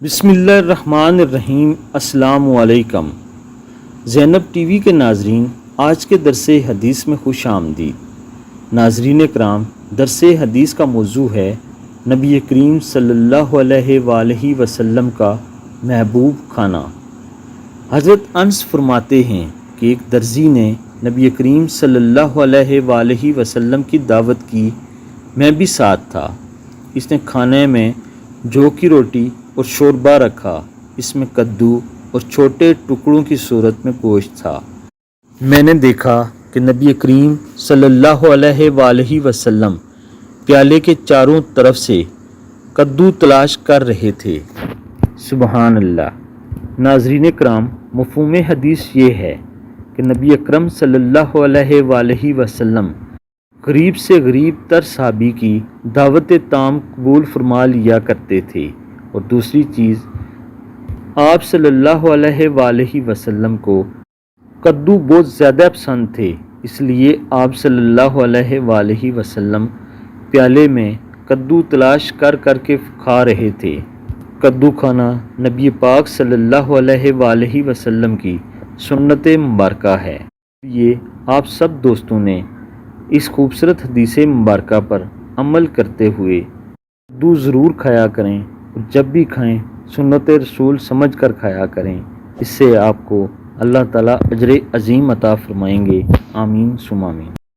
बिस्मिल्लाहिर्रहमानिर्रहीम। अस्सलामु अलैकुम। ज़ैनब टीवी के नाजरीन, आज के दरस हदीस में खुश आमदीद। नाजरीन कराम, दरस हदीस का मौजू है नबी करीम सल्लल्लाहु अलैहि वसल्लम का महबूब खाना। हज़रत अनस फरमाते हैं कि एक दर्जी ने नबी करीम सल्लल्लाहु अलैहि वसल्लम की दावत की, मैं भी साथ था। इसने खाने में जौ की रोटी और शोरबा रखा, इसमें कद्दू और छोटे टुकड़ों की सूरत में गोश्त था। मैंने देखा कि नबी करीम सल्लल्लाहु अलैहि वसल्लम प्याले के चारों तरफ से कद्दू तलाश कर रहे थे। सुबहान अल्लाह। नाज़रीन कराम, मफ़हूम हदीस ये है कि नबी अकरम सल्लल्लाहु अलैहि वसल्लम गरीब से गरीब तर सहाबी की दावत ताम कबूल फरमा लिया करते थे। और दूसरी चीज़, आप सल्लल्लाहु अलैहि वसल्लम को कद्दू बहुत ज़्यादा पसंद थे, इसलिए आप सल्लल्लाहु अलैहि वसल्लम प्याले में कद्दू तलाश कर कर के खा रहे थे। कद्दू खाना नबी पाक सल्लल्लाहु अलैहि वसल्लम की सुन्नत मुबारका है। ये आप सब दोस्तों ने इस खूबसूरत हदीस मुबारका पर अमल करते हुए कद्दू ज़रूर खाया करें, और जब भी खाएं सुन्नत रसूल समझ कर खाया करें। इससे आपको अल्लाह ताला अजर अज़ीम अता फरमाएंगे। आमीन सुम आमीन।